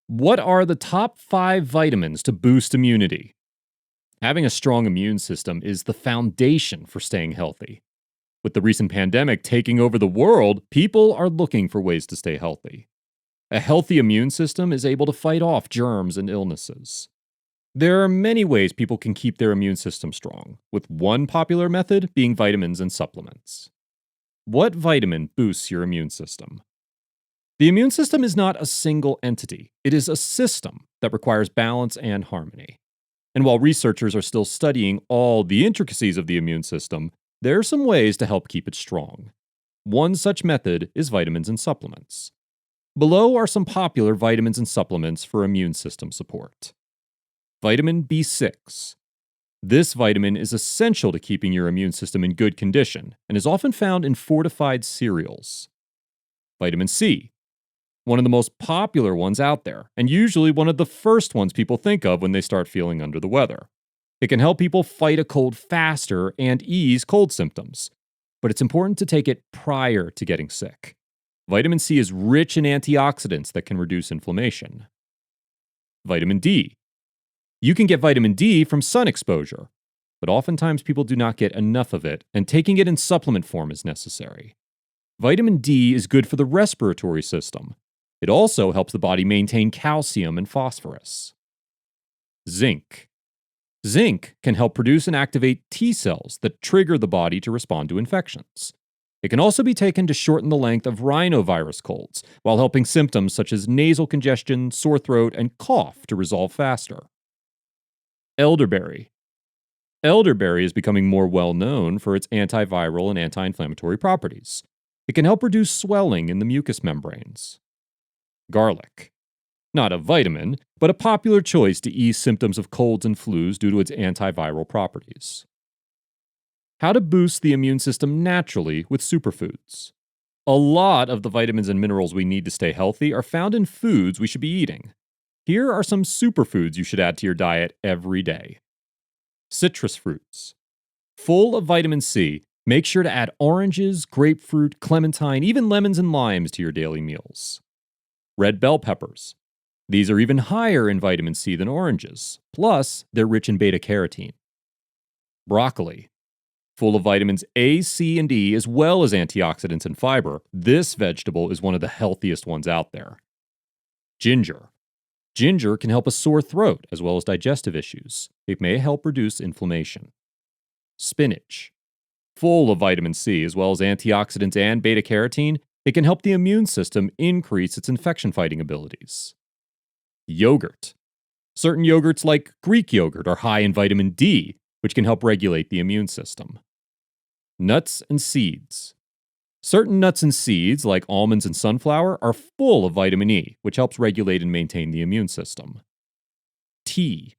What are the top 5 vitamins to boost immunity? Having a strong immune system is the foundation for staying healthy. With the recent pandemic taking over the world, people are looking for ways to stay healthy. A healthy immune system is able to fight off germs and illnesses. There are many ways people can keep their immune system strong, with one popular method being vitamins and supplements. What vitamin boosts your immune system? The immune system is not a single entity, it is a system that requires balance and harmony. And while researchers are still studying all the intricacies of the immune system, there are some ways to help keep it strong. One such method is vitamins and supplements. Below are some popular vitamins and supplements for immune system support. Vitamin B6. This vitamin is essential to keeping your immune system in good condition and is often found in fortified cereals. Vitamin C. One of the most popular ones out there, and usually one of the first ones people think of when they start feeling under the weather. It can help people fight a cold faster and ease cold symptoms, but it's important to take it prior to getting sick. Vitamin C is rich in antioxidants that can reduce inflammation. Vitamin D. You can get vitamin D from sun exposure, but oftentimes people do not get enough of it, and taking it in supplement form is necessary. Vitamin D is good for the respiratory system. It also helps the body maintain calcium and phosphorus. Zinc. Zinc can help produce and activate T cells that trigger the body to respond to infections. It can also be taken to shorten the length of rhinovirus colds, while helping symptoms such as nasal congestion, sore throat, and cough to resolve faster. Elderberry. Elderberry is becoming more well known for its antiviral and anti-inflammatory properties. It can help reduce swelling in the mucous membranes. Garlic. Not a vitamin, but a popular choice to ease symptoms of colds and flus due to its antiviral properties. How to boost the immune system naturally with superfoods. A lot of the vitamins and minerals we need to stay healthy are found in foods we should be eating. Here are some superfoods you should add to your diet every day. Citrus fruits. Full of vitamin C, make sure to add oranges, grapefruit, clementine, even lemons and limes to your daily meals. Red bell peppers. These are even higher in vitamin C than oranges, plus they're rich in beta-carotene. Broccoli. Full of vitamins A, C, and E, as well as antioxidants and fiber, this vegetable is one of the healthiest ones out there. Ginger. Ginger can help a sore throat as well as digestive issues. It may help reduce inflammation. Spinach. Full of vitamin C as well as antioxidants and beta-carotene, it can help the immune system increase its infection-fighting abilities. Yogurt. Certain yogurts like Greek yogurt are high in vitamin D, which can help regulate the immune system. Nuts and seeds. Certain nuts and seeds, like almonds and sunflower, are full of vitamin E, which helps regulate and maintain the immune system. Tea.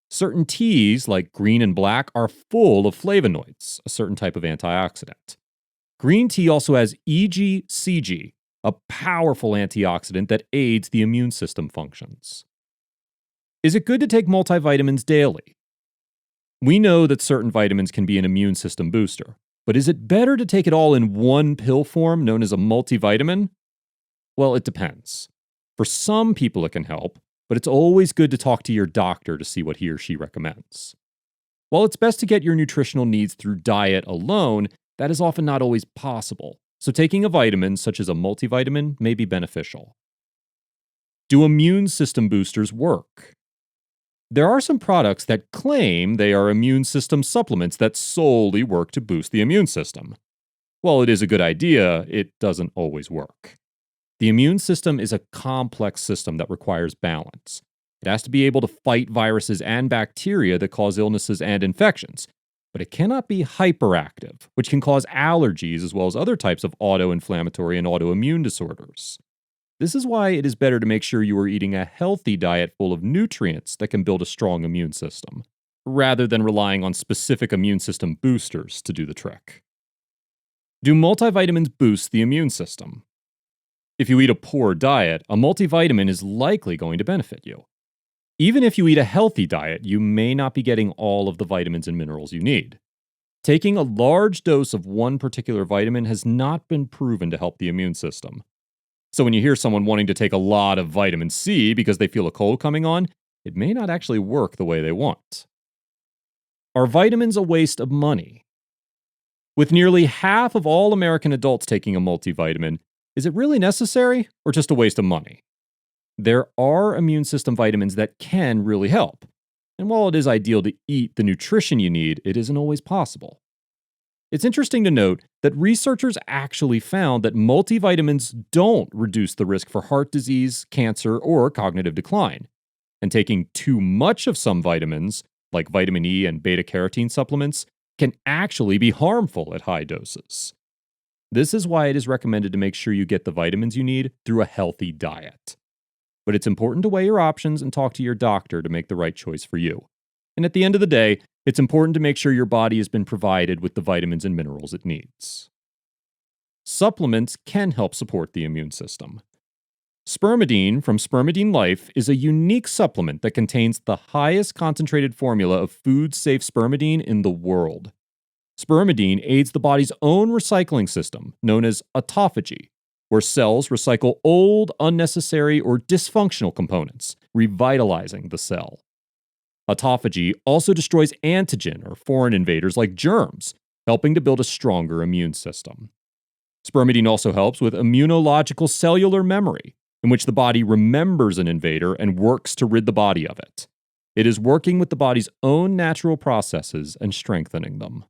Certain teas, like green and black, are full of flavonoids, a certain type of antioxidant. Green tea also has EGCG, a powerful antioxidant that aids the immune system functions. Is it good to take multivitamins daily? We know that certain vitamins can be an immune system booster, but is it better to take it all in one pill form known as a multivitamin? Well, it depends. For some people it can help, but it's always good to talk to your doctor to see what he or she recommends. While it's best to get your nutritional needs through diet alone, that is often not always possible, so taking a vitamin such as a multivitamin may be beneficial. Do immune system boosters work? There are some products that claim they are immune system supplements that solely work to boost the immune system. While it is a good idea, it doesn't always work. The immune system is a complex system that requires balance. It has to be able to fight viruses and bacteria that cause illnesses and infections, but it cannot be hyperactive, which can cause allergies as well as other types of autoinflammatory and autoimmune disorders. This is why it is better to make sure you are eating a healthy diet full of nutrients that can build a strong immune system, rather than relying on specific immune system boosters to do the trick. Do multivitamins boost the immune system? If you eat a poor diet, a multivitamin is likely going to benefit you. Even if you eat a healthy diet, you may not be getting all of the vitamins and minerals you need. Taking a large dose of one particular vitamin has not been proven to help the immune system. So when you hear someone wanting to take a lot of vitamin C because they feel a cold coming on, it may not actually work the way they want. Are vitamins a waste of money? With nearly half of all American adults taking a multivitamin, is it really necessary or just a waste of money? There are immune system vitamins that can really help. And while it is ideal to eat the nutrition you need, it isn't always possible. It's interesting to note that researchers actually found that multivitamins don't reduce the risk for heart disease, cancer, or cognitive decline. And taking too much of some vitamins, like vitamin E and beta carotene supplements, can actually be harmful at high doses. This is why it is recommended to make sure you get the vitamins you need through a healthy diet. But it's important to weigh your options and talk to your doctor to make the right choice for you. And at the end of the day, it's important to make sure your body has been provided with the vitamins and minerals it needs. Supplements can help support the immune system. Spermidine from spermidineLIFE is a unique supplement that contains the highest concentrated formula of food-safe spermidine in the world. Spermidine aids the body's own recycling system, known as autophagy, where cells recycle old, unnecessary, or dysfunctional components, revitalizing the cell. Autophagy also destroys antigen or foreign invaders like germs, helping to build a stronger immune system. Spermidine also helps with immunological cellular memory, in which the body remembers an invader and works to rid the body of it. It is working with the body's own natural processes and strengthening them.